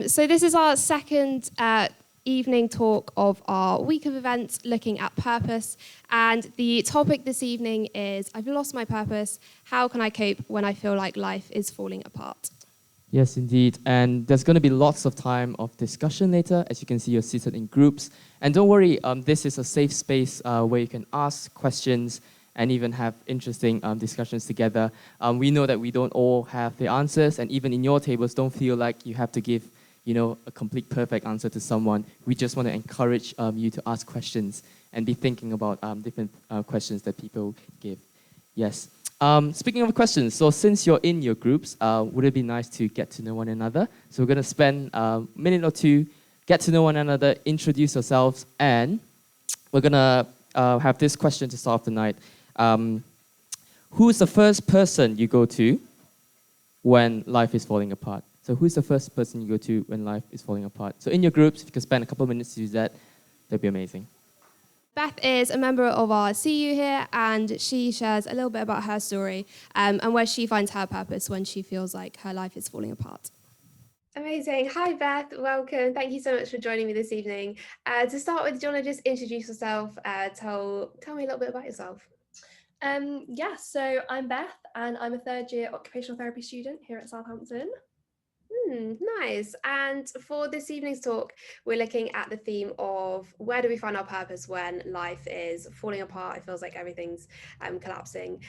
So this is our second evening talk of our week of events looking at purpose. And the topic this evening is, I've lost my purpose. How can I cope when I feel like life is falling apart? Yes, indeed. And there's going to be lots of time of discussion later. As you can see, you're seated in groups. And don't worry, this is a safe space where you can ask questions and even have interesting discussions together. We know that we don't all have the answers, and even in your tables, don't feel like you have to give a complete perfect answer to someone. We just want to encourage you to ask questions and be thinking about different questions that people give. Yes. Speaking of questions, so since you're in your groups, would it be nice to get to know one another? So we're going to spend a minute or two, get to know one another, introduce yourselves, and we're going to have this question to start off the night. Who's the first person you go to when life is falling apart? So who's the first person you go to when life is falling apart? So in your groups, if you can spend a couple of minutes to do that, that'd be amazing. Beth is a member of our CU here, and she shares a little bit about her story and where she finds her purpose when she feels like her life is falling apart. Amazing. Hi, Beth. Welcome. Thank you so much for joining me this evening. To start with, do you want to just introduce yourself? Tell me a little bit about yourself. So I'm Beth, and I'm a third year occupational therapy student here at Southampton. Nice. And for this evening's talk, we're looking at the theme of where do we find our purpose when life is falling apart? It feels like everything's collapsing.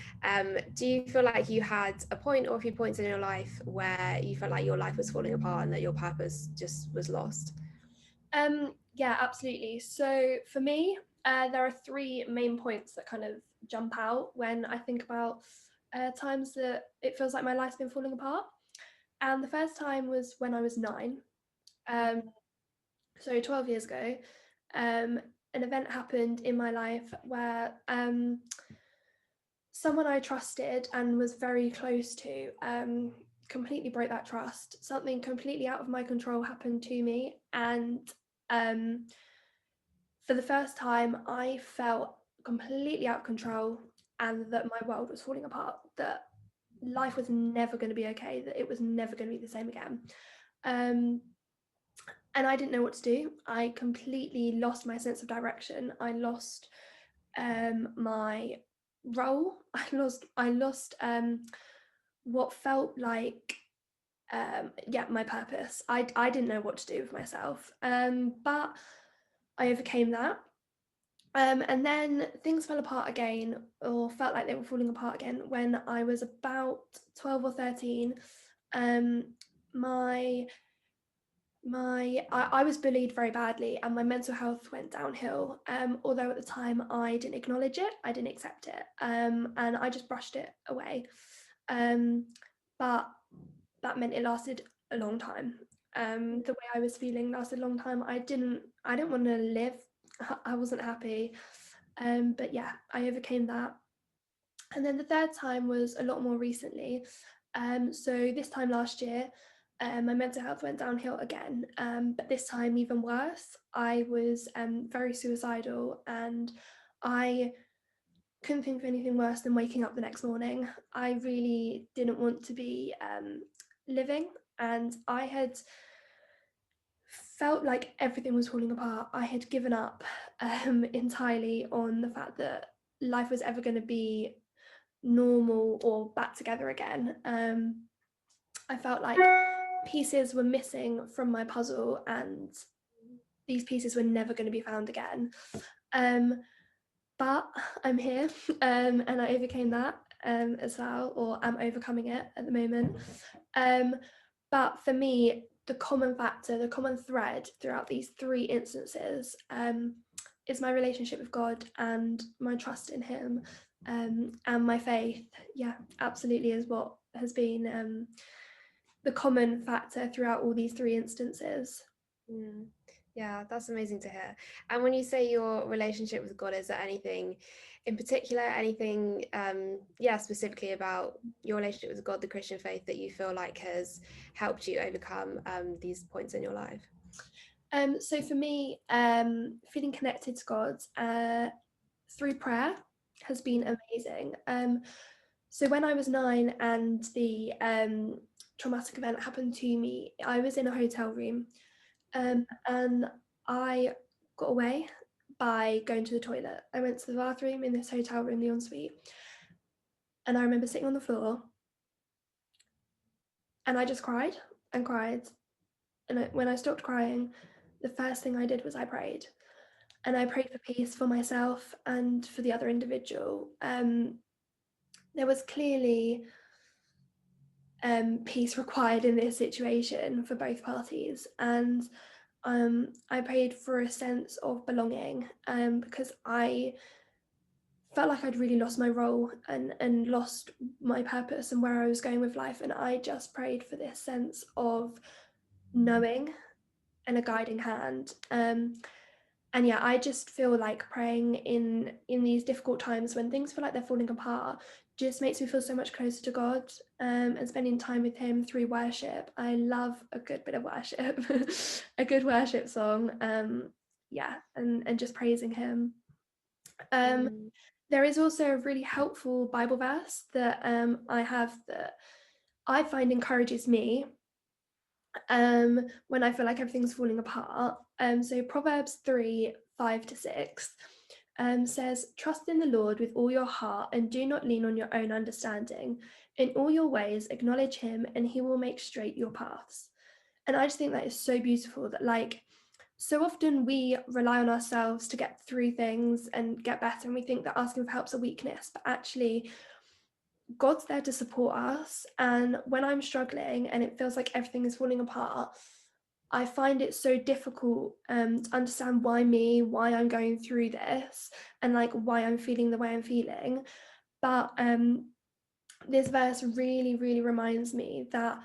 Do you feel like you had a point or a few points in your life where you felt like your life was falling apart and that your purpose just was lost? Yeah, absolutely. So for me, there are three main points that kind of jump out when I think about times that it feels like my life's been falling apart. And the first time was when I was 9. So 12 years ago, an event happened in my life where someone I trusted and was very close to completely broke that trust. Something completely out of my control happened to me, and for the first time, I felt completely out of control and that my world was falling apart, that life was never going to be okay, that it was never going to be the same again. And I didn't know what to do. I completely lost my sense of direction. I lost my role. I lost what felt like my purpose. I didn't know what to do with myself. But I overcame that. And then things fell apart again, or felt like they were falling apart again, when I was about 12 or 13. I was bullied very badly, and my mental health went downhill. Although at the time I didn't acknowledge it, I didn't accept it, and I just brushed it away. But that meant it lasted a long time. The way I was feeling lasted a long time. I didn't want to live. I wasn't happy. But yeah, I overcame that. And then the third time was a lot more recently. So this time last year, my mental health went downhill again, but this time even worse. I was very suicidal, and I couldn't think of anything worse than waking up the next morning. I really didn't want to be living, and I had felt like everything was falling apart. I had given up entirely on the fact that life was ever going to be normal or back together again. I felt like pieces were missing from my puzzle, and these pieces were never going to be found again. But I'm here, and I overcame that as well, or I'm overcoming it at the moment. But for me, the common factor, the common thread throughout these three instances is my relationship with God and my trust in Him, and my faith. Yeah, absolutely, is what has been the common factor throughout all these three instances. Yeah, that's amazing to hear. And when you say your relationship with God, is there anything in particular, anything, specifically about your relationship with God, the Christian faith, that you feel like has helped you overcome these points in your life? So for me, feeling connected to God through prayer has been amazing. So when I was 9 and the traumatic event happened to me. I was in a hotel room, and I got away by going to the toilet. I went to the bathroom in this hotel room, the ensuite, and I remember sitting on the floor, and I just cried and cried. And when I stopped crying, the first thing I did was I prayed. And I prayed for peace for myself and for the other individual. There was clearly peace required in this situation for both parties. And I prayed for a sense of belonging, because I felt like I'd really lost my role and lost my purpose and where I was going with life. And I just prayed for this sense of knowing and a guiding hand. And yeah, I just feel like praying in these difficult times when things feel like they're falling apart just makes me feel so much closer to God, and spending time with him through worship. I love a good bit of worship, a good worship song. Yeah, and just praising him. Mm. There is also a really helpful Bible verse that I have that I find encourages me when I feel like everything's falling apart. So Proverbs 3:5-6 says, "Trust in the Lord with all your heart and do not lean on your own understanding. In all your ways, acknowledge him and he will make straight your paths." And I just think that is so beautiful that, like, so often we rely on ourselves to get through things and get better, and we think that asking for help's a weakness, but actually God's there to support us. And when I'm struggling and it feels like everything is falling apart, I find it so difficult to understand why me, why I'm going through this, and like why I'm feeling the way I'm feeling. But this verse really, really reminds me that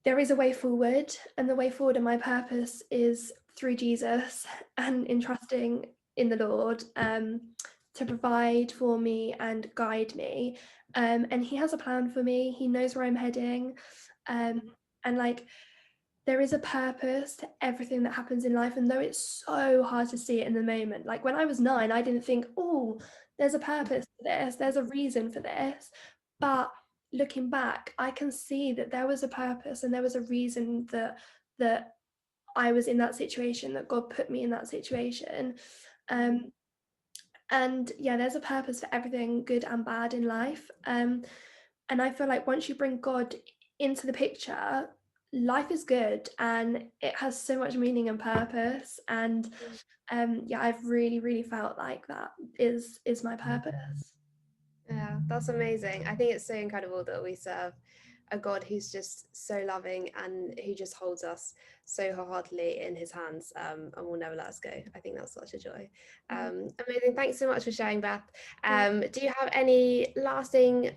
there is a way forward, and the way forward and my purpose is through Jesus and in trusting in the Lord, to provide for me and guide me. And he has a plan for me. He knows where I'm heading. And like, there is a purpose to everything that happens in life. And though it's so hard to see it in the moment, like when I was 9, I didn't think, oh, there's a purpose for this, there's a reason for this. But looking back, I can see that there was a purpose and there was a reason that I was in that situation, that God put me in that situation. And yeah, there's a purpose for everything good and bad in life. And I feel like once you bring God into the picture, life is good and it has so much meaning and purpose. And yeah, I've really, really felt like that is my purpose. Yeah, that's amazing. I think it's so incredible that we serve a God who's just so loving and who just holds us so wholeheartedly in his hands, and will never let us go. I think that's such a joy. Amazing. Thanks so much for sharing, Beth. Do you have any lasting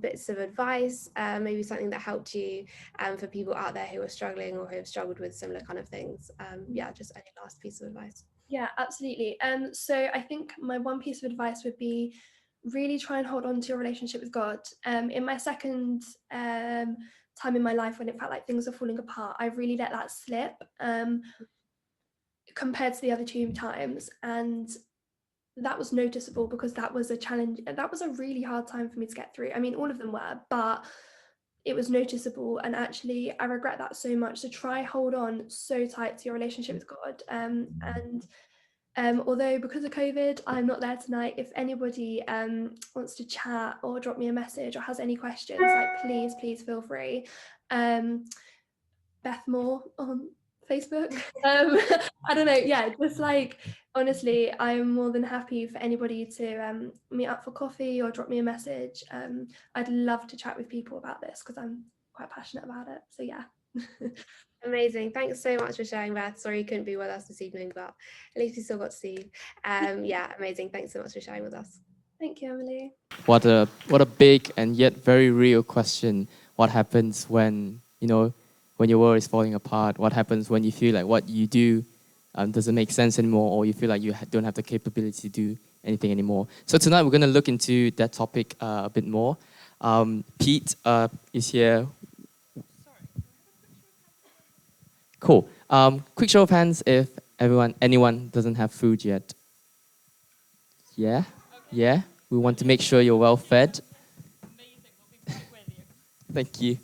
bits of advice, maybe something that helped you, for people out there who are struggling or who have struggled with similar kind of things? Yeah, just any last piece of advice. Yeah, absolutely. So I think my one piece of advice would be really try and hold on to your relationship with God. In my second time in my life when it felt like things were falling apart, I really let that slip, compared to the other 2 times. And that was noticeable because that was a challenge. That was a really hard time for me to get through. I mean, all of them were, but it was noticeable. And actually, I regret that so much. So try hold on so tight to your relationship with God. And although because of COVID, I'm not there tonight, if anybody wants to chat or drop me a message or has any questions, like please feel free. Beth Moore on Facebook. I don't know. Yeah, just like honestly, I'm more than happy for anybody to meet up for coffee or drop me a message. I'd love to chat with people about this because I'm quite passionate about it. So yeah. Amazing. Thanks so much for sharing, Beth. Sorry you couldn't be with us this evening, but at least we still got to see you. Yeah, amazing. Thanks so much for sharing with us. Thank you, Emily. What a big and yet very real question. What happens when, when your world is falling apart? What happens when you feel like what you do doesn't make sense anymore, or you feel like you don't have the capability to do anything anymore? So tonight we're going to look into that topic a bit more. Pete is here. Cool. Quick show of hands if anyone doesn't have food yet. Yeah? Yeah? We want to make sure you're well fed. Thank you.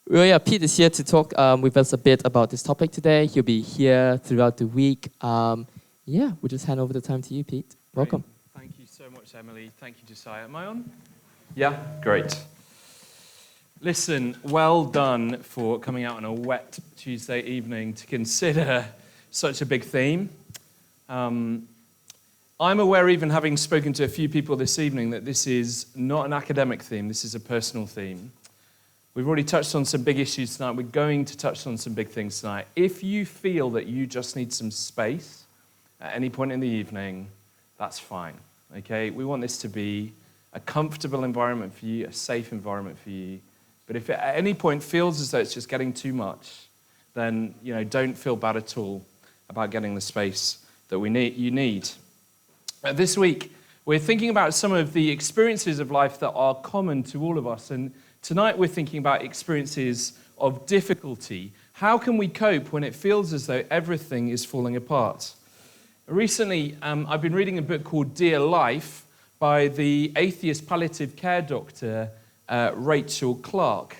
Well, yeah, Pete is here to talk with us a bit about this topic today. He'll be here throughout the week. Yeah, we'll just hand over the time to you, Pete. Great. Welcome. Thank you so much, Emily. Thank you, Josiah. Am I on? Yeah, great. Listen, well done for coming out on a wet Tuesday evening to consider such a big theme. I'm aware, even having spoken to a few people this evening, that this is not an academic theme, this is a personal theme. We've already touched on some big issues tonight. We're going to touch on some big things tonight. If you feel that you just need some space at any point in the evening, that's fine, okay? We want this to be a comfortable environment for you, a safe environment for you. But if it at any point feels as though it's just getting too much, then don't feel bad at all about getting the space that you need. This week, we're thinking about some of the experiences of life that are common to all of us. And tonight, we're thinking about experiences of difficulty. How can we cope when it feels as though everything is falling apart? Recently, I've been reading a book called Dear Life by the atheist palliative care doctor, Rachel Clark.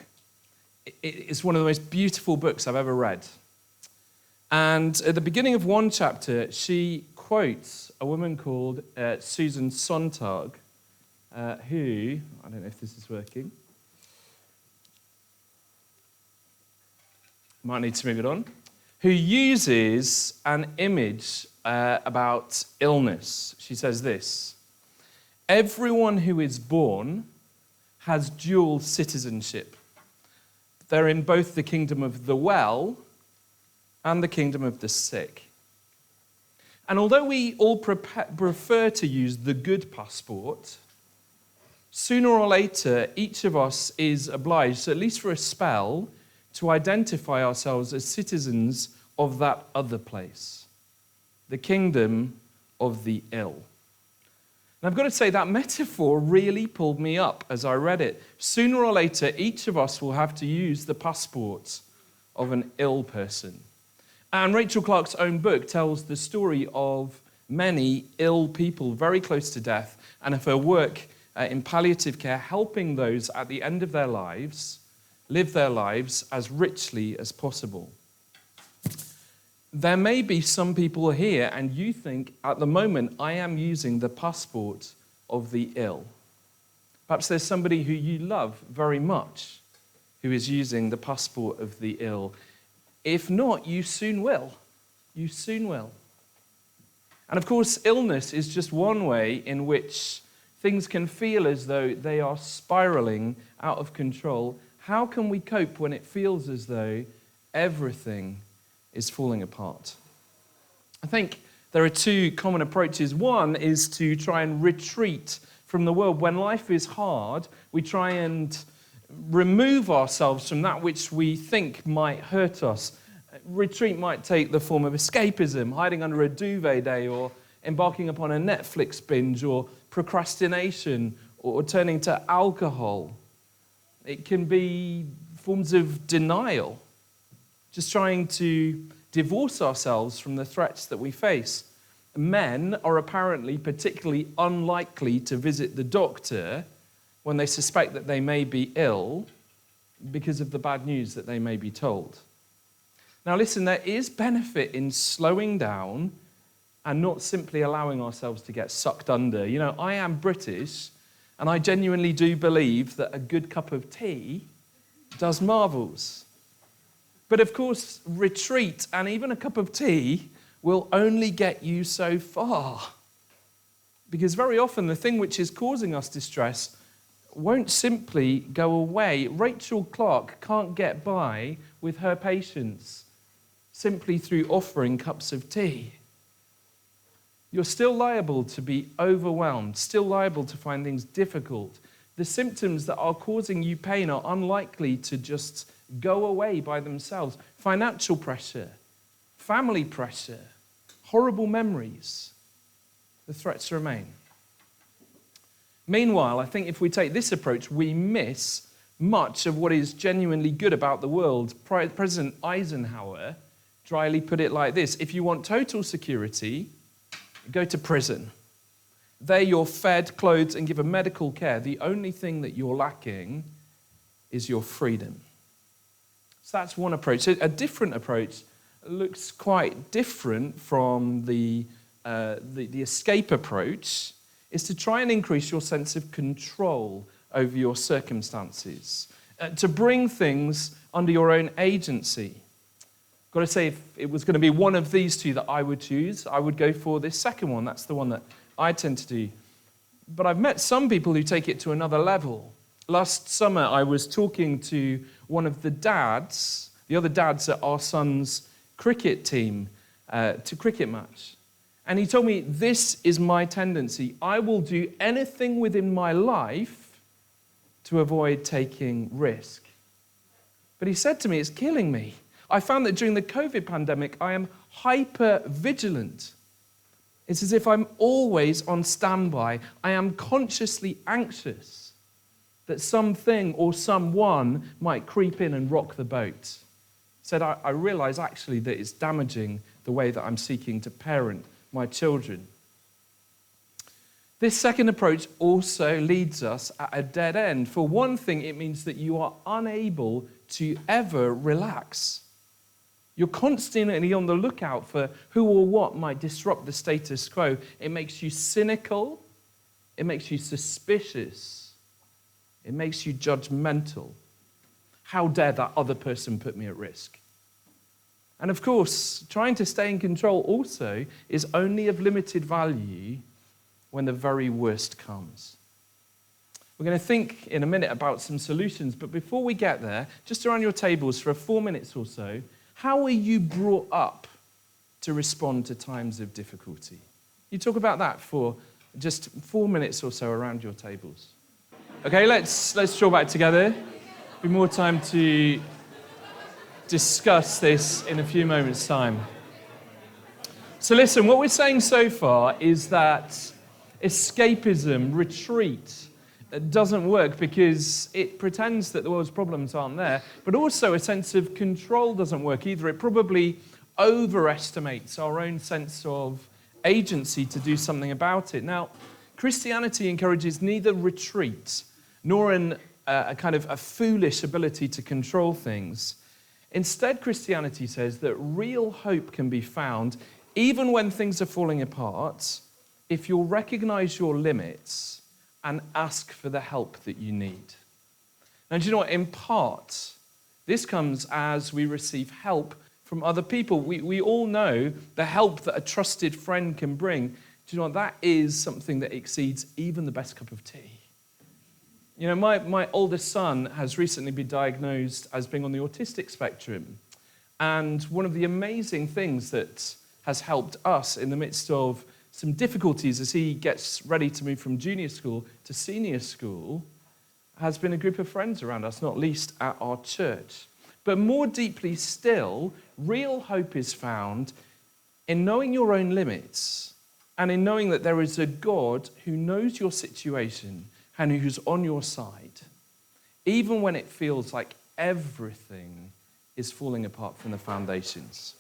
It's one of the most beautiful books I've ever read. And at the beginning of one chapter, she quotes a woman called Susan Sontag, who, I don't know if this is working, might need to move it on, who uses an image about illness. She says this: everyone who is born has dual citizenship. They're in both the kingdom of the well and the kingdom of the sick. And although we all prefer to use the good passport, sooner or later, each of us is obliged, at least for a spell, to identify ourselves as citizens of that other place, the kingdom of the ill. And I've got to say, that metaphor really pulled me up as I read it. Sooner or later, each of us will have to use the passport of an ill person. And Rachel Clark's own book tells the story of many ill people very close to death, and of her work in palliative care, helping those at the end of their lives live their lives as richly as possible. There may be some people here, and you think, at the moment, I am using the passport of the ill. Perhaps there's somebody who you love very much who is using the passport of the ill. If not, you soon will. You soon will. And of course, illness is just one way in which things can feel as though they are spiraling out of control. How can we cope when it feels as though everything is falling apart? I think there are two common approaches. One is to try and retreat from the world. When life is hard, we try and remove ourselves from that which we think might hurt us. Retreat might take the form of escapism, hiding under a duvet day, or embarking upon a Netflix binge, or procrastination, or turning to alcohol. It can be forms of denial, just trying to divorce ourselves from the threats that we face. Men are apparently particularly unlikely to visit the doctor when they suspect that they may be ill because of the bad news that they may be told. Now listen, there is benefit in slowing down and not simply allowing ourselves to get sucked under. I am British, and I genuinely do believe that a good cup of tea does marvels. But of course, retreat and even a cup of tea will only get you so far. Because very often the thing which is causing us distress won't simply go away. Rachel Clark can't get by with her patients simply through offering cups of tea. You're still liable to be overwhelmed, still liable to find things difficult. The symptoms that are causing you pain are unlikely to just go away by themselves. Financial pressure, family pressure, horrible memories. The threats remain. Meanwhile, I think if we take this approach, we miss much of what is genuinely good about the world. President Eisenhower dryly put it like this: if you want total security, go to prison. There you're fed, clothed, and given medical care. The only thing that you're lacking is your freedom. So that's one approach. So a different approach looks quite different from the escape approach, is to try and increase your sense of control over your circumstances, to bring things under your own agency. Got to say, if it was going to be one of these two that I would choose, I would go for this second one. That's the one that I tend to do. But I've met some people who take it to another level. Last summer, I was talking to one of the dads, the other dads at our son's cricket team, to cricket match. And he told me, this is my tendency. I will do anything within my life to avoid taking risk. But he said to me, it's killing me. I found that during the COVID pandemic, I am hyper vigilant. It's as if I'm always on standby. I am consciously anxious that something or someone might creep in and rock the boat. Said, I realize actually that it's damaging the way that I'm seeking to parent my children. This second approach also leads us at a dead end. For one thing, it means that you are unable to ever relax. You're constantly on the lookout for who or what might disrupt the status quo. It makes you cynical. It makes you suspicious. It makes you judgmental. How dare that other person put me at risk? And of course, trying to stay in control also is only of limited value when the very worst comes. We're going to think in a minute about some solutions, but before we get there, just around your tables for 4 minutes or so, how are you brought up to respond to times of difficulty? You talk about that for just 4 minutes or so around your tables. Okay, let's draw back together. Be more time to discuss this in a few moments' time. So listen, what we're saying so far is that escapism, retreat, doesn't work because it pretends that the world's problems aren't there, but also a sense of control doesn't work either. It probably overestimates our own sense of agency to do something about it. Now, Christianity encourages neither retreat nor a kind of a foolish ability to control things. Instead, Christianity says that real hope can be found even when things are falling apart if you'll recognize your limits and ask for the help that you need. Now, do you know what? In part, this comes as we receive help from other people. We all know the help that a trusted friend can bring. Do you know what? That is something that exceeds even the best cup of tea. You know, my oldest son has recently been diagnosed as being on the autistic spectrum. And one of the amazing things that has helped us in the midst of some difficulties as he gets ready to move from junior school to senior school has been a group of friends around us, not least at our church. But more deeply still, real hope is found in knowing your own limits and in knowing that there is a God who knows your situation and who's on your side, even when it feels like everything is falling apart from the foundations.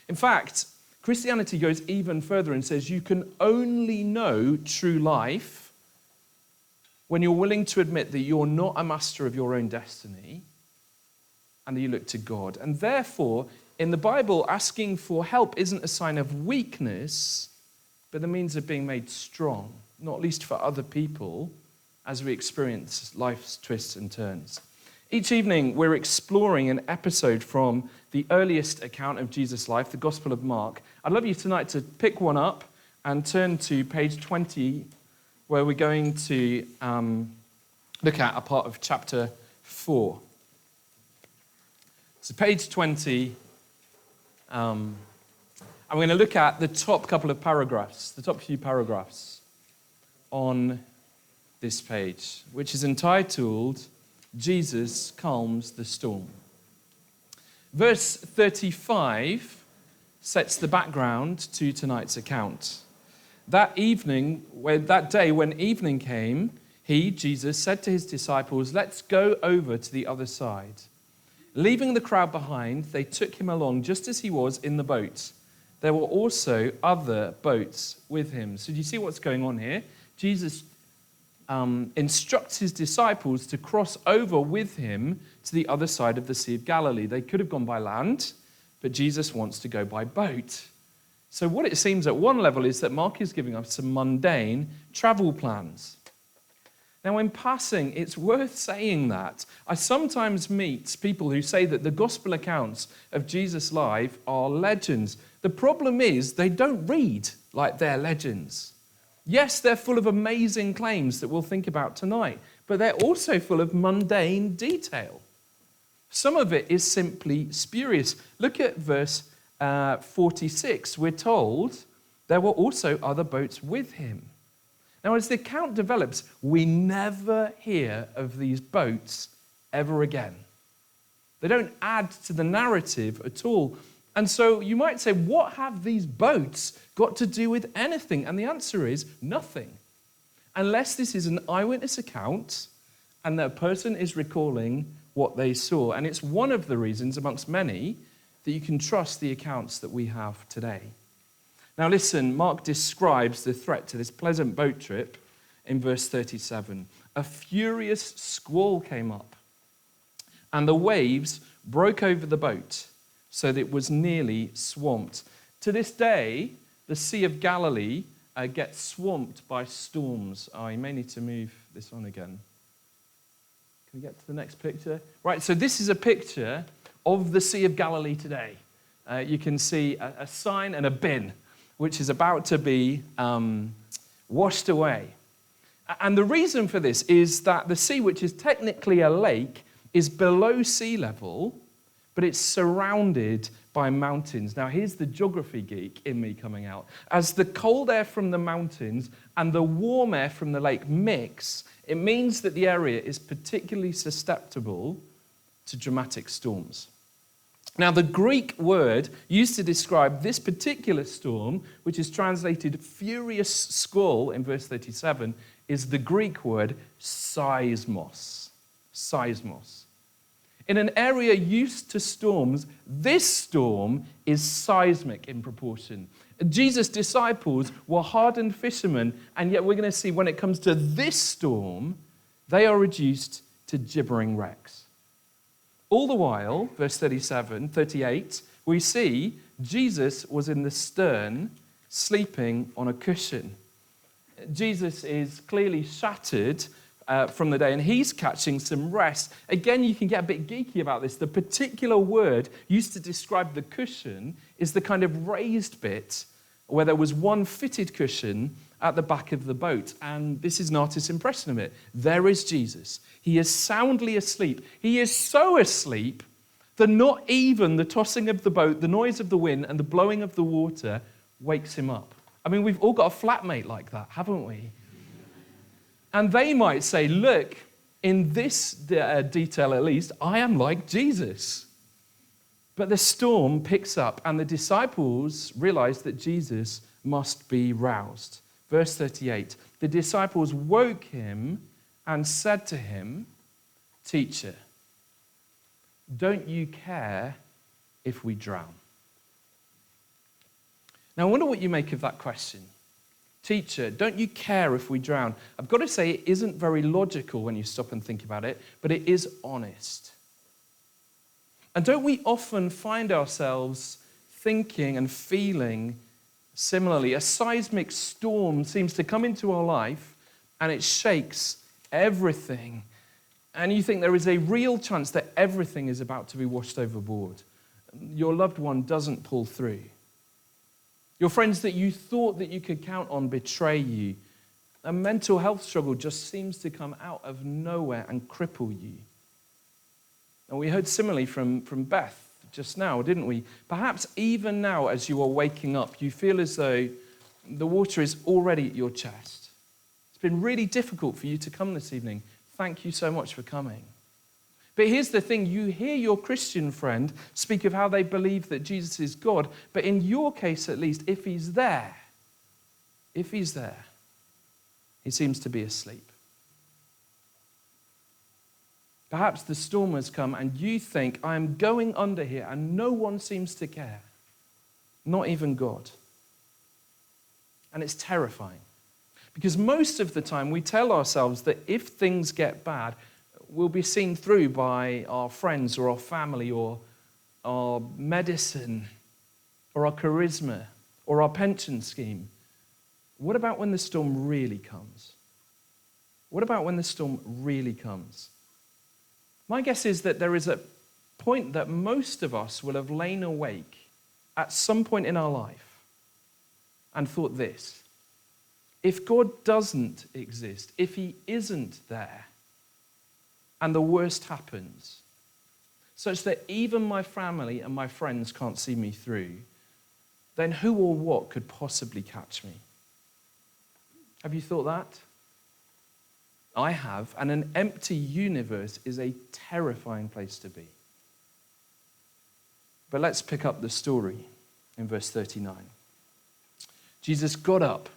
In fact, Christianity goes even further and says you can only know true life when you're willing to admit that you're not a master of your own destiny and that you look to God. And therefore, in the Bible, asking for help isn't a sign of weakness, but the means of being made strong, not least for other people, as we experience life's twists and turns. Each evening, we're exploring an episode from the earliest account of Jesus' life, the Gospel of Mark. I'd love you tonight to pick one up and turn to page 20, where we're going to look at a part of chapter 4. So page 20, I'm going to look at the top couple of paragraphs, the top few paragraphs on this page, which is entitled, Jesus Calms the Storm. Verse 35 sets the background to tonight's account. That day when evening came, he, Jesus, said to his disciples, "Let's go over to the other side." Leaving the crowd behind, they took him along just as he was in the boat. There were also other boats with him. So do you see what's going on here? Jesus instructs his disciples to cross over with him to the other side of the Sea of Galilee. They could have gone by land, but Jesus wants to go by boat. So what it seems at one level is that Mark is giving us some mundane travel plans. Now, in passing, it's worth saying that I sometimes meet people who say that the gospel accounts of Jesus' life are legends. The problem is they don't read like they're legends. Yes, they're full of amazing claims that we'll think about tonight, but they're also full of mundane detail. Some of it is simply spurious. Look at verse 46. We're told there were also other boats with him. Now, as the account develops, we never hear of these boats ever again. They don't add to the narrative at all. And so you might say, what have these boats got to do with anything? And the answer is nothing. Unless this is an eyewitness account and that person is recalling what they saw. And it's one of the reasons, amongst many, that you can trust the accounts that we have today. Now listen, Mark describes the threat to this pleasant boat trip in verse 37. A furious squall came up, and the waves broke over the boat, so that it was nearly swamped. To this day, the Sea of Galilee gets swamped by storms. You may need to move this on again. Can we get to the next picture? Right, so this is a picture of the Sea of Galilee today. You can see a sign and a bin, which is about to be washed away. And the reason for this is that the sea, which is technically a lake, is below sea level, but it's surrounded by mountains. Now, here's the geography geek in me coming out. As the cold air from the mountains and the warm air from the lake mix, it means that the area is particularly susceptible to dramatic storms. Now, the Greek word used to describe this particular storm, which is translated furious squall in verse 37, is the Greek word seismos. Seismos. In an area used to storms, this storm is seismic in proportion. Jesus' disciples were hardened fishermen, and yet we're going to see when it comes to this storm, they are reduced to gibbering wrecks. All the while, verse 38, we see Jesus was in the stern, sleeping on a cushion. Jesus is clearly shattered from the day, and he's catching some rest. Again, you can get a bit geeky about this. The particular word used to describe the cushion is the kind of raised bit where there was one fitted cushion at the back of the boat. And this is an artist's impression of it. There is Jesus. He is soundly asleep. He is so asleep that not even the tossing of the boat, the noise of the wind, and the blowing of the water wakes him up. I mean, we've all got a flatmate like that, haven't we? And they might say, look, in this detail at least, I am like Jesus. But the storm picks up, and the disciples realize that Jesus must be roused. Verse 38, the disciples woke him and said to him, "Teacher, don't you care if we drown?" Now, I wonder what you make of that question. Teacher, don't you care if we drown? I've got to say, it isn't very logical when you stop and think about it, but it is honest. And don't we often find ourselves thinking and feeling similarly? A seismic storm seems to come into our life and it shakes everything. And you think there is a real chance that everything is about to be washed overboard. Your loved one doesn't pull through. Your friends that you thought that you could count on betray you. A mental health struggle just seems to come out of nowhere and cripple you. And we heard similarly from Beth just now, didn't we? Perhaps even now as you are waking up, you feel as though the water is already at your chest. It's been really difficult for you to come this evening. Thank you so much for coming. But here's the thing, you hear your Christian friend speak of how they believe that Jesus is God, but in your case at least, if he's there, he seems to be asleep. Perhaps the storm has come and you think, I am going under here, and no one seems to care, not even God. And it's terrifying. Because most of the time we tell ourselves that if things get bad, we'll be seen through by our friends or our family or our medicine or our charisma or our pension scheme. What about when the storm really comes? What about when the storm really comes? My guess is that there is a point that most of us will have lain awake at some point in our life and thought this: if God doesn't exist, if he isn't there, and the worst happens, such that even my family and my friends can't see me through, then who or what could possibly catch me? Have you thought that? I have, and an empty universe is a terrifying place to be. But let's pick up the story in verse 39. Jesus got up,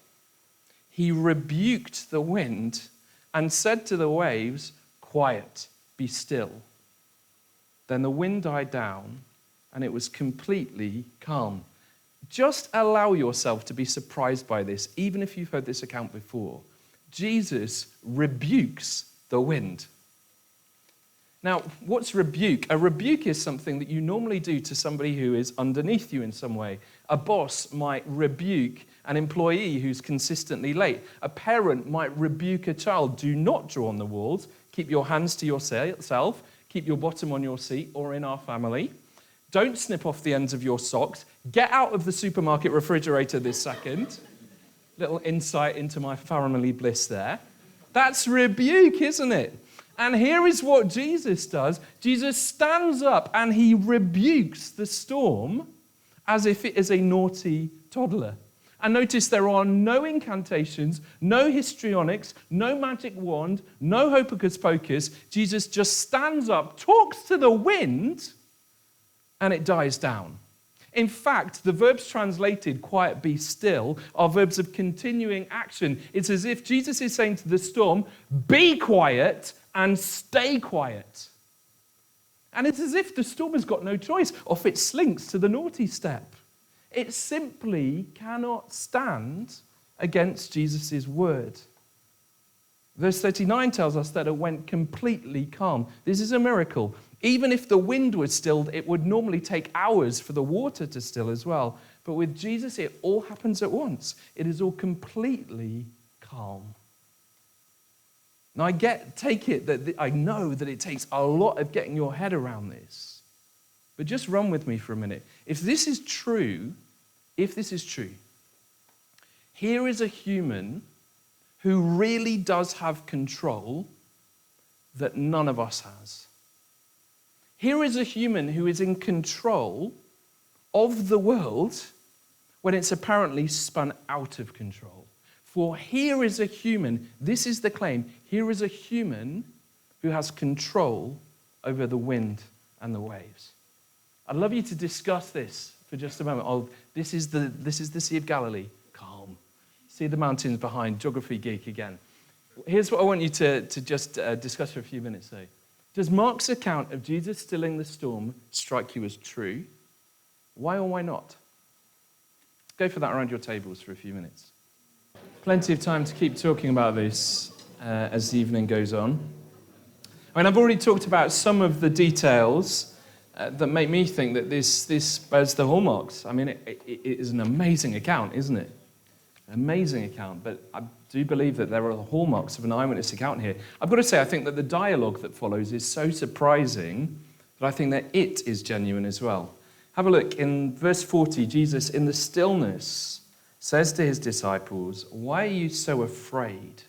he rebuked the wind and said to the waves, "Quiet, be still." Then the wind died down and it was completely calm. Just allow yourself to be surprised by this, even if you've heard this account before. Jesus rebukes the wind. Now, what's rebuke? A rebuke is something that you normally do to somebody who is underneath you in some way. A boss might rebuke an employee who's consistently late. A parent might rebuke a child. Do not draw on the walls. Keep your hands to yourself. Keep your bottom on your seat, or in our family. Don't snip off the ends of your socks. Get out of the supermarket refrigerator this second. Little insight into my family bliss there. That's rebuke, isn't it? And here is what Jesus does. Jesus stands up and he rebukes the storm as if it is a naughty toddler. And notice there are no incantations, no histrionics, no magic wand, no hocus pocus. Jesus just stands up, talks to the wind, and it dies down. In fact, the verbs translated, quiet, be still, are verbs of continuing action. It's as if Jesus is saying to the storm, be quiet and stay quiet. And it's as if the storm has got no choice. Off it slinks to the naughty step. It simply cannot stand against Jesus' word. Verse 39 tells us that it went completely calm. This is a miracle. Even if the wind was stilled, it would normally take hours for the water to still as well. But with Jesus, it all happens at once. It is all completely calm. Now, I know that it takes a lot of getting your head around this. But just run with me for a minute. If this is true, here is a human who really does have control that none of us has. Here is a human who is in control of the world when it's apparently spun out of control. For here is a human, this is the claim, here is a human who has control over the wind and the waves. I'd love you to discuss this for just a moment. This is the Sea of Galilee. Calm. See the mountains behind, geography geek again. Here's what I want you to just discuss for a few minutes, though. Does Mark's account of Jesus stilling the storm strike you as true? Why or why not? Go for that around your tables for a few minutes. Plenty of time to keep talking about this as the evening goes on. I mean, I've already talked about some of the details that make me think that this bears the hallmarks. I mean, it is an amazing account, isn't it? An amazing account, but I do believe that there are the hallmarks of an eyewitness account here. I've got to say, I think that the dialogue that follows is so surprising that I think that it is genuine as well. Have a look. In verse 40, Jesus, in the stillness, says to his disciples, "Why are you so afraid?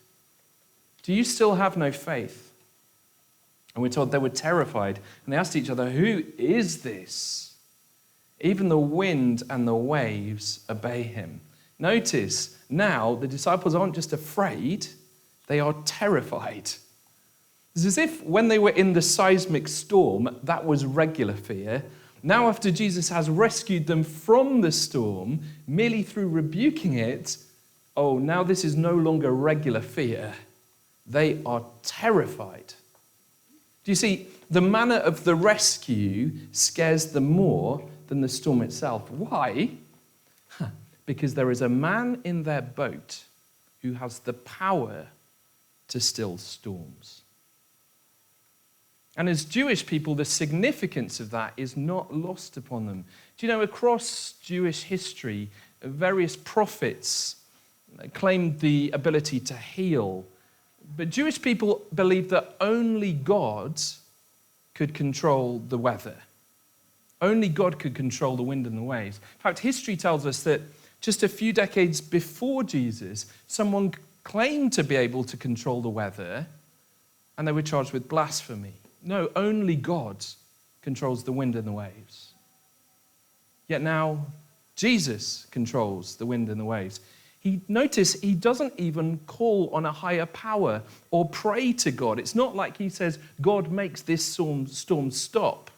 Do you still have no faith?" And we're told they were terrified, and they asked each other, "Who is this? Even the wind and the waves obey him." Notice, now the disciples aren't just afraid, they are terrified. It's as if when they were in the seismic storm, that was regular fear. Now, after Jesus has rescued them from the storm, merely through rebuking it, now this is no longer regular fear. They are terrified. Do you see, the manner of the rescue scares them more than the storm itself. Why? Because there is a man in their boat who has the power to still storms. And as Jewish people, the significance of that is not lost upon them. Do you know, across Jewish history, various prophets claimed the ability to heal. But Jewish people believed that only God could control the weather. Only God could control the wind and the waves. In fact, history tells us that just a few decades before Jesus, someone claimed to be able to control the weather, and they were charged with blasphemy. No, only God controls the wind and the waves. Yet now, Jesus controls the wind and the waves. Notice he doesn't even call on a higher power or pray to God. It's not like he says, God makes this storm stop.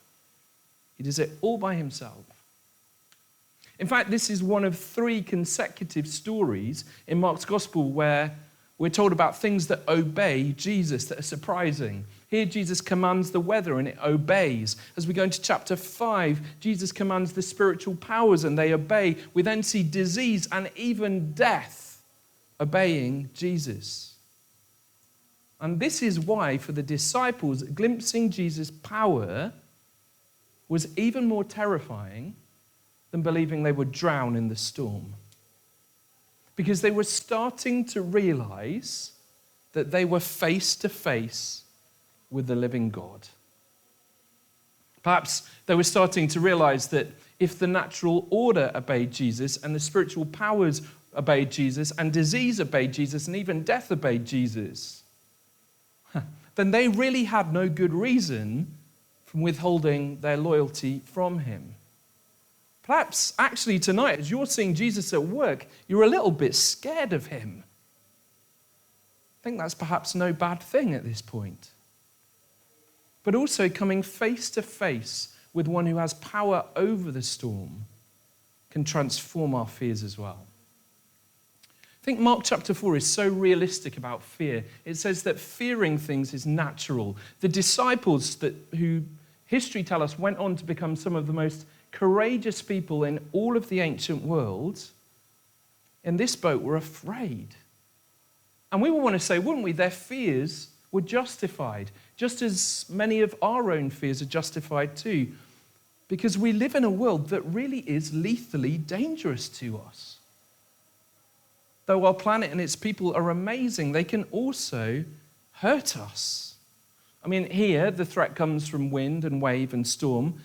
He does it all by himself. In fact, this is one of 3 consecutive stories in Mark's Gospel where we're told about things that obey Jesus that are surprising. Here, Jesus commands the weather and it obeys. As we go into chapter 5, Jesus commands the spiritual powers and they obey. We then see disease and even death obeying Jesus. And this is why, for the disciples, glimpsing Jesus' power was even more terrifying than believing they would drown in the storm. Because they were starting to realize that they were face to face with the living God. Perhaps they were starting to realize that if the natural order obeyed Jesus and the spiritual powers obeyed Jesus and disease obeyed Jesus and even death obeyed Jesus, then they really had no good reason from withholding their loyalty from him. Perhaps actually tonight, as you're seeing Jesus at work, you're a little bit scared of him. I think that's perhaps no bad thing at this point. But also coming face to face with one who has power over the storm can transform our fears as well. I think Mark chapter 4 is so realistic about fear. It says that fearing things is natural. The disciples who history tells us went on to become some of the most courageous people in all of the ancient world, in this boat were afraid. And we would want to say, wouldn't we, their fears were justified, just as many of our own fears are justified too, because we live in a world that really is lethally dangerous to us. Though our planet and its people are amazing, they can also hurt us. I mean, here the threat comes from wind and wave and storm,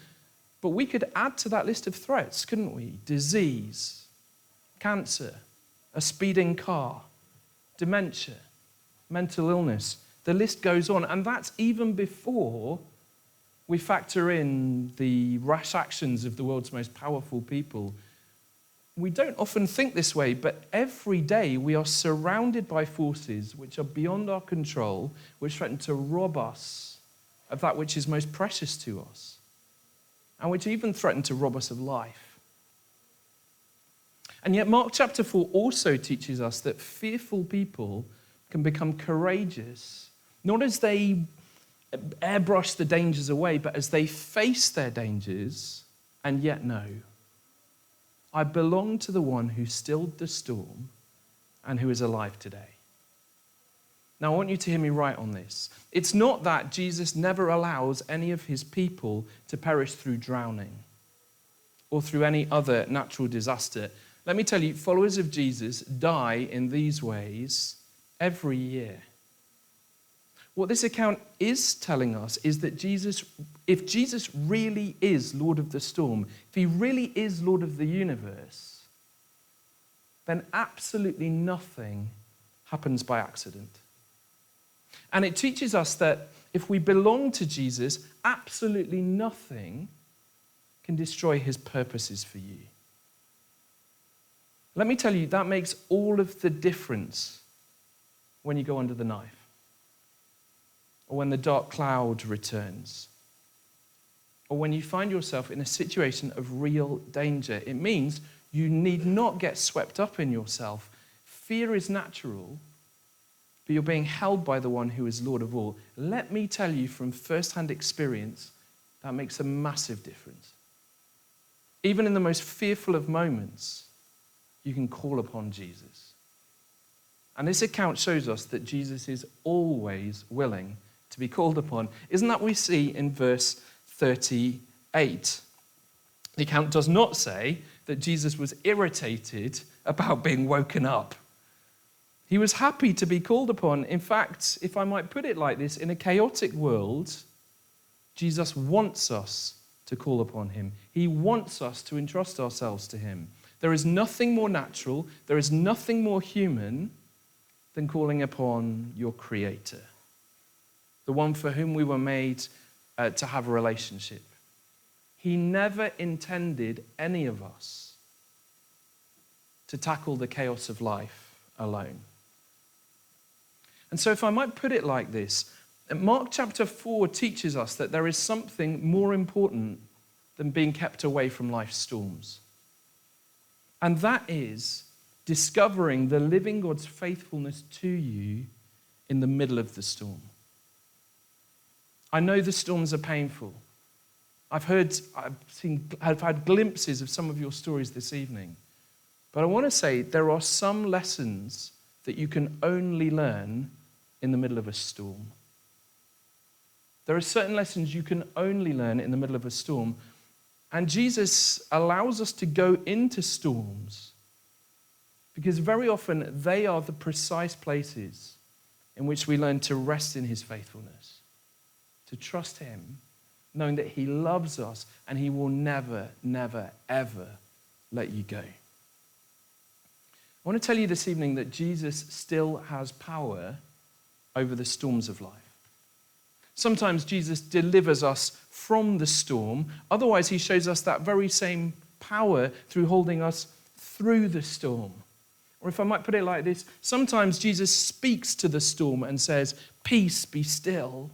but we could add to that list of threats, couldn't we? Disease, cancer, a speeding car, dementia, mental illness. The list goes on, and that's even before we factor in the rash actions of the world's most powerful people. We don't often think this way, but every day we are surrounded by forces which are beyond our control, which threaten to rob us of that which is most precious to us, and which even threaten to rob us of life. And yet Mark chapter 4 also teaches us that fearful people can become courageous, not as they airbrush the dangers away, but as they face their dangers and yet know, I belong to the one who stilled the storm and who is alive today. Now, I want you to hear me right on this. It's not that Jesus never allows any of his people to perish through drowning or through any other natural disaster. Let me tell you, followers of Jesus die in these ways every year. What this account is telling us is that if Jesus really is Lord of the storm, if he really is Lord of the universe, then absolutely nothing happens by accident. And it teaches us that if we belong to Jesus, absolutely nothing can destroy his purposes for you. Let me tell you, that makes all of the difference when you go under the knife, or when the dark cloud returns, or when you find yourself in a situation of real danger. It means you need not get swept up in yourself. Fear is natural, but you're being held by the one who is Lord of all. Let me tell you from first-hand experience, that makes a massive difference. Even in the most fearful of moments, you can call upon Jesus. And this account shows us that Jesus is always willing to be called upon. Isn't that what we see in verse 38? The account does not say that Jesus was irritated about being woken up. He was happy to be called upon. In fact, if I might put it like this, in a chaotic world, Jesus wants us to call upon him. He wants us to entrust ourselves to him. There is nothing more natural, there is nothing more human than calling upon your Creator, the one for whom we were made to have a relationship. He never intended any of us to tackle the chaos of life alone. And so if I might put it like this, Mark chapter 4 teaches us that there is something more important than being kept away from life's storms. And that is discovering the living God's faithfulness to you in the middle of the storm. I know the storms are painful. I've had glimpses of some of your stories this evening. But I want to say there are some lessons that you can only learn in the middle of a storm. There are certain lessons you can only learn in the middle of a storm. And Jesus allows us to go into storms because very often they are the precise places in which we learn to rest in his faithfulness, to trust him, knowing that he loves us and he will never, never, ever let you go. I want to tell you this evening that Jesus still has power over the storms of life. Sometimes Jesus delivers us from the storm. Otherwise, he shows us that very same power through holding us through the storm. Or if I might put it like this, sometimes Jesus speaks to the storm and says, "Peace, be still."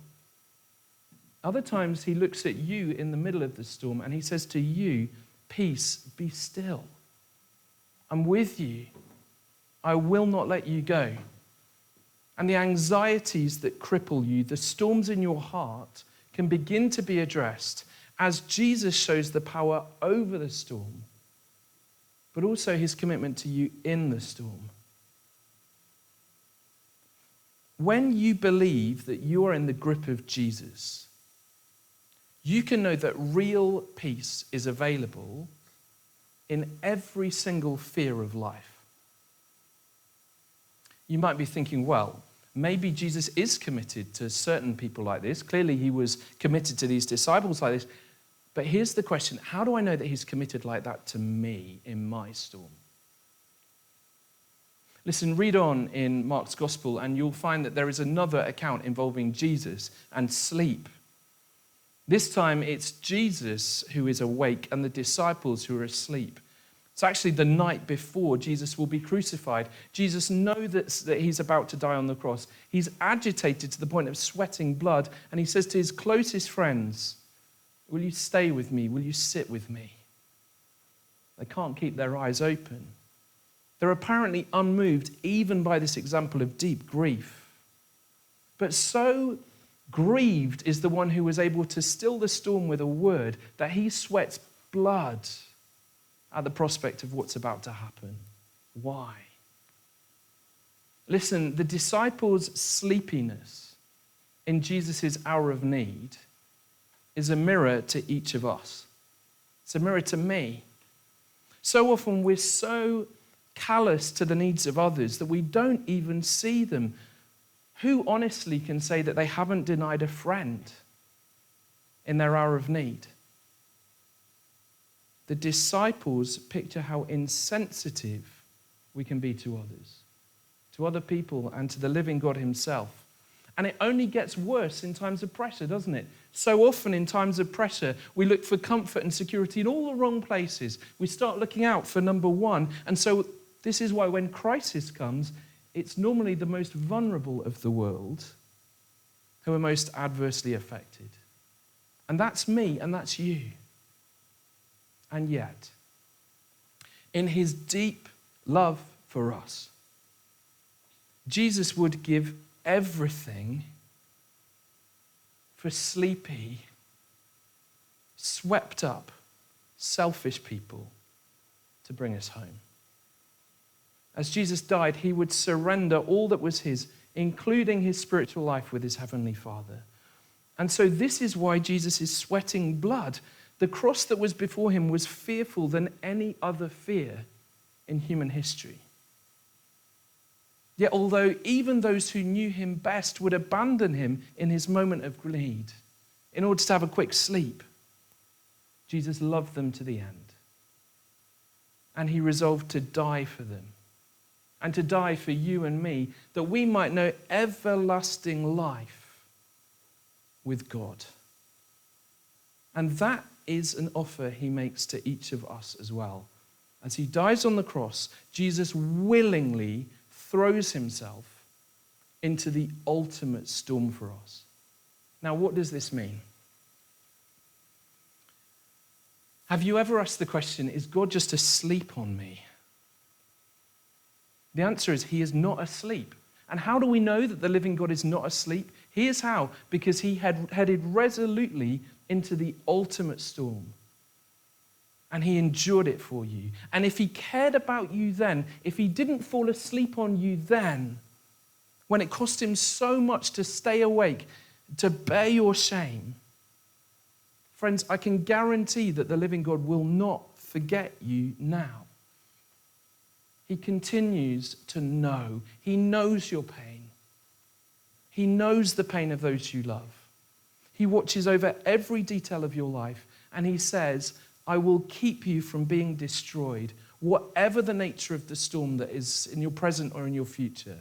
Other times he looks at you in the middle of the storm and he says to you, "Peace, be still. I'm with you. I will not let you go." And the anxieties that cripple you, the storms in your heart, can begin to be addressed as Jesus shows the power over the storm, but also his commitment to you in the storm. When you believe that you are in the grip of Jesus, you can know that real peace is available in every single fear of life. You might be thinking, well, maybe Jesus is committed to certain people like this. Clearly, he was committed to these disciples like this. But here's the question. How do I know that he's committed like that to me in my storm? Listen, read on in Mark's Gospel, and you'll find that there is another account involving Jesus and sleep. This time, it's Jesus who is awake and the disciples who are asleep. It's actually the night before Jesus will be crucified. Jesus knows that he's about to die on the cross. He's agitated to the point of sweating blood, and he says to his closest friends, "Will you stay with me? Will you sit with me?" They can't keep their eyes open. They're apparently unmoved even by this example of deep grief. But so grieved is the one who was able to still the storm with a word that he sweats blood at the prospect of what's about to happen. Why? Listen, the disciples' sleepiness in Jesus' hour of need is a mirror to each of us. It's a mirror to me. So often we're so callous to the needs of others that we don't even see them. Who honestly can say that they haven't denied a friend in their hour of need? The disciples picture how insensitive we can be to others, to other people, and to the living God himself. And it only gets worse in times of pressure, doesn't it? So often in times of pressure, we look for comfort and security in all the wrong places. We start looking out for number one. And so this is why when crisis comes, it's normally the most vulnerable of the world who are most adversely affected. And that's me, and that's you. And yet, in his deep love for us, Jesus would give everything for sleepy, swept up, selfish people to bring us home. As Jesus died, he would surrender all that was his, including his spiritual life with his heavenly Father. And so this is why Jesus is sweating blood. The cross that was before him was fearful than any other fear in human history. Yet although even those who knew him best would abandon him in his moment of need in order to have a quick sleep, Jesus loved them to the end. And he resolved to die for them and to die for you and me, that we might know everlasting life with God. And that is an offer he makes to each of us as well. As he dies on the cross, Jesus willingly throws himself into the ultimate storm for us. Now, what does this mean? Have you ever asked the question, is God just asleep on me? The answer is, he is not asleep. And how do we know that the living God is not asleep? Here's how: because he had headed resolutely into the ultimate storm. And he endured it for you. And if he cared about you then, if he didn't fall asleep on you then, when it cost him so much to stay awake, to bear your shame, friends, I can guarantee that the living God will not forget you now. He continues to know. He knows your pain. He knows the pain of those you love. He watches over every detail of your life, and he says, I will keep you from being destroyed, whatever the nature of the storm that is in your present or in your future,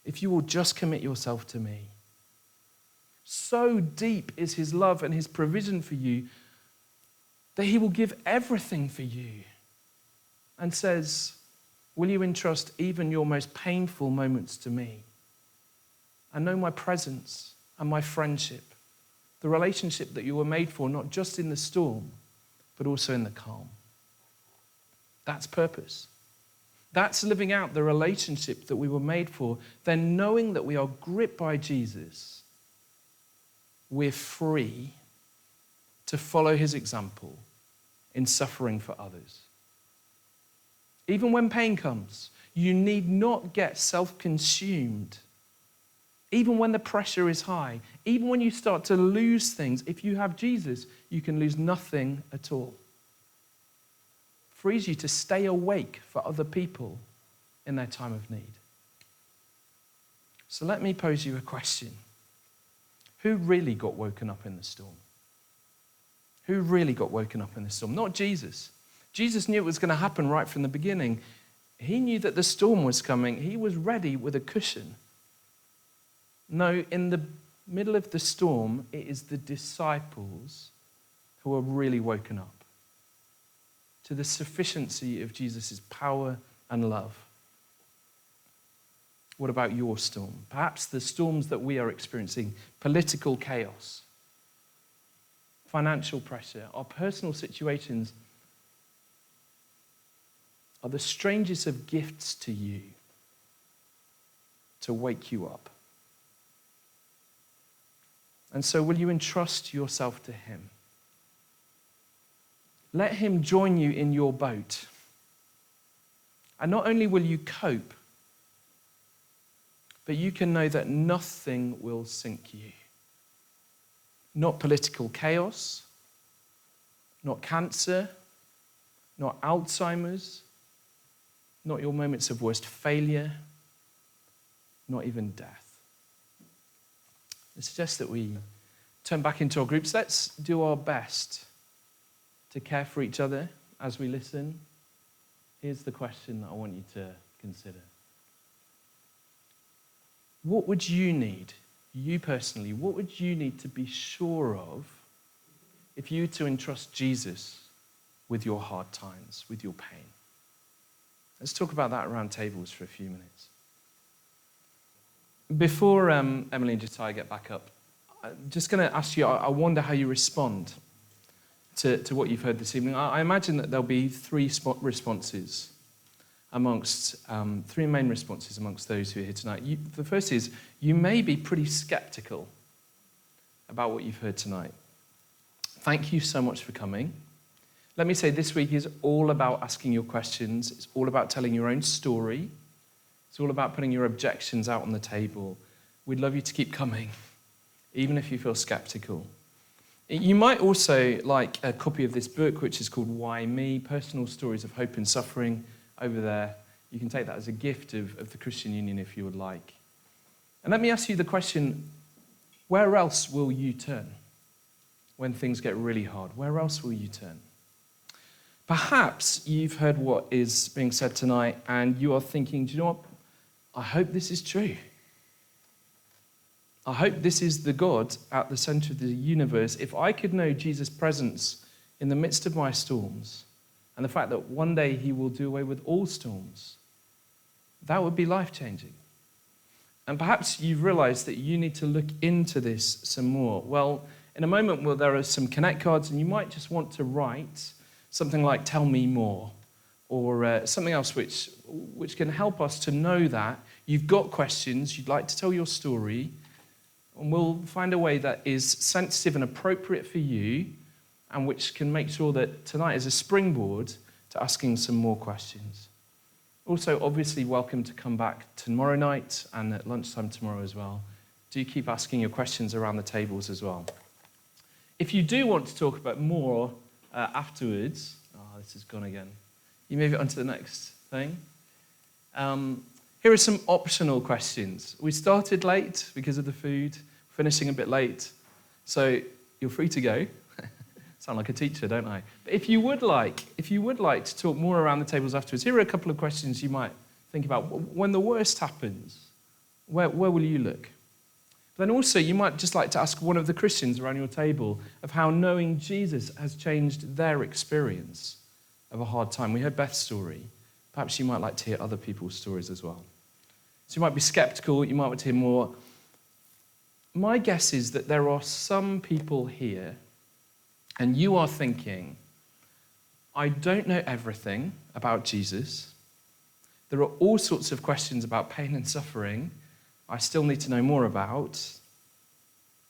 if you will just commit yourself to me. So deep is his love and his provision for you that he will give everything for you, and says, will you entrust even your most painful moments to me? And know my presence and my friendship, the relationship that you were made for, not just in the storm, but also in the calm. That's purpose. That's living out the relationship that we were made for. Then knowing that we are gripped by Jesus, we're free to follow his example in suffering for others. Even when pain comes, you need not get self-consumed. Even when the pressure is high, even when you start to lose things, if you have Jesus, you can lose nothing at all. Frees you to stay awake for other people in their time of need. So let me pose you a question. Who really got woken up in the storm? Who really got woken up in the storm? Not Jesus. Jesus knew it was going to happen right from the beginning. He knew that the storm was coming. He was ready with a cushion. No, in the middle of the storm, it is the disciples who are really woken up to the sufficiency of Jesus' power and love. What about your storm? Perhaps the storms that we are experiencing, political chaos, financial pressure, our personal situations, are the strangest of gifts to you to wake you up. And so will you entrust yourself to him? Let him join you in your boat. And not only will you cope, but you can know that nothing will sink you. Not political chaos, not cancer, not Alzheimer's, not your moments of worst failure, not even death. I suggest that we turn back into our groups. Let's do our best to care for each other as we listen. Here's the question that I want you to consider. What would you need, you personally, what would you need to be sure of if you were to entrust Jesus with your hard times, with your pain? Let's talk about that around tables for a few minutes. Before Emily and Josiah get back up, I'm just going to ask you, I wonder how you respond to what you've heard this evening. I imagine that there'll be three main responses amongst those who are here tonight. The first is, you may be pretty skeptical about what you've heard tonight. Thank you so much for coming. Let me say, this week is all about asking your questions. It's all about telling your own story It's all about putting your objections out on the table. We'd love you to keep coming, even if you feel skeptical. You might also like a copy of this book, which is called Why Me? Personal Stories of Hope and Suffering, over there. You can take that as a gift of the Christian Union if you would like. And let me ask you the question, where else will you turn when things get really hard? Where else will you turn? Perhaps you've heard what is being said tonight and you are thinking, do you know what? I hope this is true. I hope this is the God at the center of the universe. If I could know Jesus' presence in the midst of my storms and the fact that one day he will do away with all storms, that would be life-changing. And perhaps you've realized that you need to look into this some more. Well, in a moment, there are some Connect cards, and you might just want to write something like, tell me more, or something else which can help us to know that you've got questions, you'd like to tell your story, and we'll find a way that is sensitive and appropriate for you, and which can make sure that tonight is a springboard to asking some more questions. Also, obviously, welcome to come back tomorrow night and at lunchtime tomorrow as well. Do keep asking your questions around the tables as well. If you do want to talk about more afterwards, this has gone again. You move it on to the next thing. Here are some optional questions. We started late because of the food, finishing a bit late, so you're free to go. Sound like a teacher, don't I? But if you would like to talk more around the tables afterwards, here are a couple of questions you might think about. When the worst happens, where will you look? Then also, you might just like to ask one of the Christians around your table of how knowing Jesus has changed their experience of a hard time. We heard Beth's story. Perhaps you might like to hear other people's stories as well. So you might be skeptical, you might want to hear more. My guess is that there are some people here, and you are thinking, I don't know everything about Jesus. There are all sorts of questions about pain and suffering I still need to know more about.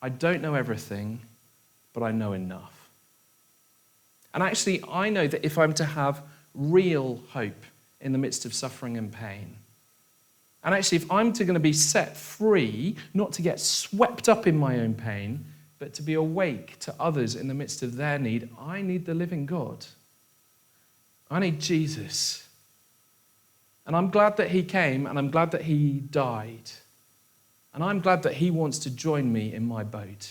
I don't know everything, but I know enough. And actually, I know that if I'm to have real hope in the midst of suffering and pain, and actually if I'm going to be set free, not to get swept up in my own pain, but to be awake to others in the midst of their need, I need the living God. I need Jesus. And I'm glad that he came, and I'm glad that he died. And I'm glad that he wants to join me in my boat.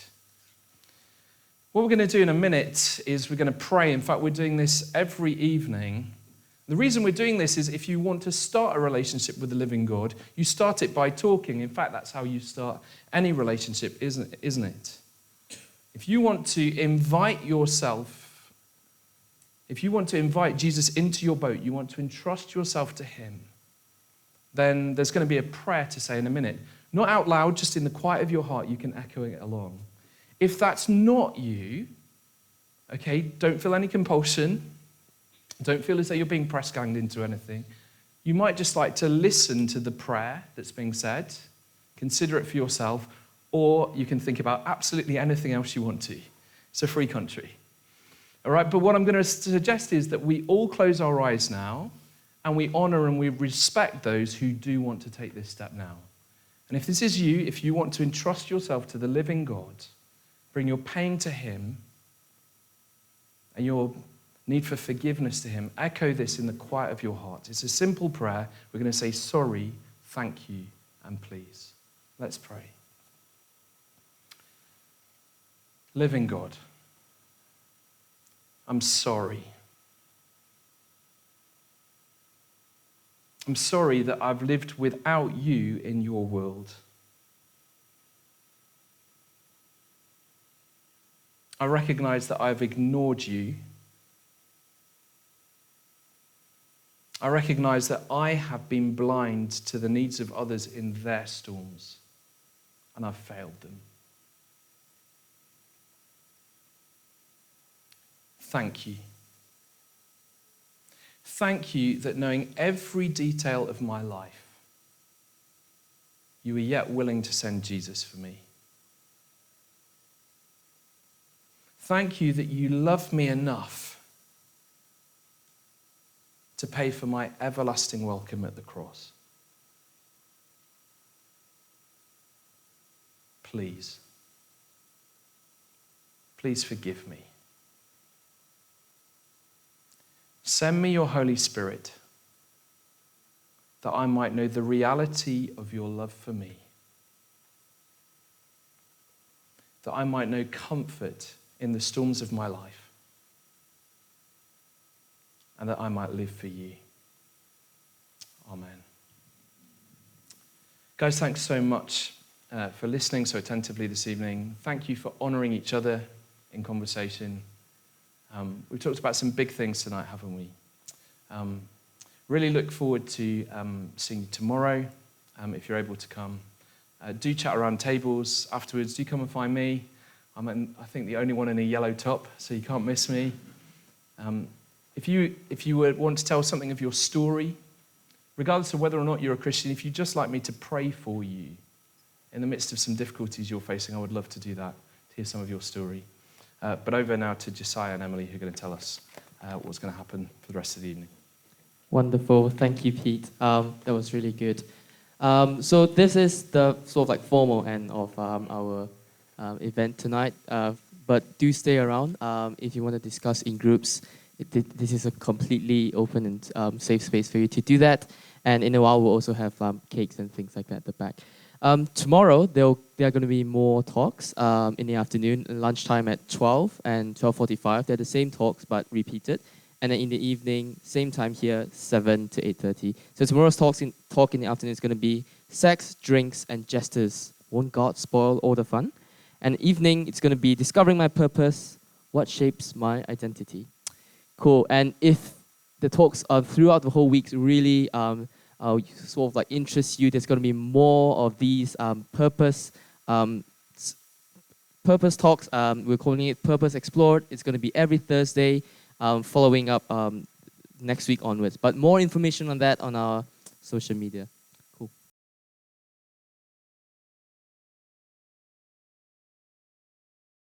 What we're going to do in a minute is we're going to pray. In fact, we're doing this every evening. The reason we're doing this is if you want to start a relationship with the living God, you start it by talking. In fact, that's how you start any relationship, isn't it? If you want to invite yourself, if you want to invite Jesus into your boat, you want to entrust yourself to him, then there's going to be a prayer to say in a minute. Not out loud, just in the quiet of your heart, you can echo it along. If that's not you, okay, don't feel any compulsion. Don't feel as though you're being press-ganged into anything. You might just like to listen to the prayer that's being said, consider it for yourself, or you can think about absolutely anything else you want to. It's a free country. All right, but what I'm going to suggest is that we all close our eyes now, and we honor and we respect those who do want to take this step now. And if this is you, if you want to entrust yourself to the living God, bring your pain to him and your need for forgiveness to him, echo this in the quiet of your heart. It's a simple prayer. We're going to say sorry, thank you, and please. Let's pray. Living God, I'm sorry. I'm sorry that I've lived without you in your world. I recognize that I've ignored you. I recognize that I have been blind to the needs of others in their storms, and I've failed them. Thank you. Thank you that knowing every detail of my life, you were yet willing to send Jesus for me. Thank you that you love me enough to pay for my everlasting welcome at the cross. please forgive me. Send me your Holy Spirit that I might know the reality of your love for me, that I might know comfort in the storms of my life, and that I might live for you. Amen. Guys, thanks so much for listening so attentively this evening. Thank you for honouring each other in conversation. We've talked about some big things tonight, haven't we? Really look forward to seeing you tomorrow, if you're able to come. Do chat around tables afterwards. Do come and find me. I'm, I think, the only one in a yellow top, so you can't miss me. If you would want to tell something of your story, regardless of whether or not you're a Christian, if you'd just like me to pray for you in the midst of some difficulties you're facing, I would love to do that, to hear some of your story. But over now to Josiah and Emily, who are going to tell us what's going to happen for the rest of the evening. Wonderful. Thank you, Pete. That was really good. So this is the sort of like formal end of our event tonight. But do stay around if you want to discuss in groups. This is a completely open and safe space for you to do that. And in a while, we'll also have cakes and things like that at the back. Tomorrow, there are going to be more talks in the afternoon, lunchtime at 12 and 12:45. They're the same talks, but repeated. And then in the evening, same time here, 7 to 8:30. So tomorrow's talk in the afternoon is going to be sex, drinks, and jesters. Won't God spoil all the fun? And evening, it's going to be discovering my purpose, what shapes my identity. Cool. And if the talks are throughout the whole week really sort of like interest you, there's going to be more of these purpose talks. We're calling it Purpose Explored. It's going to be every Thursday, following up next week onwards. But more information on that on our social media.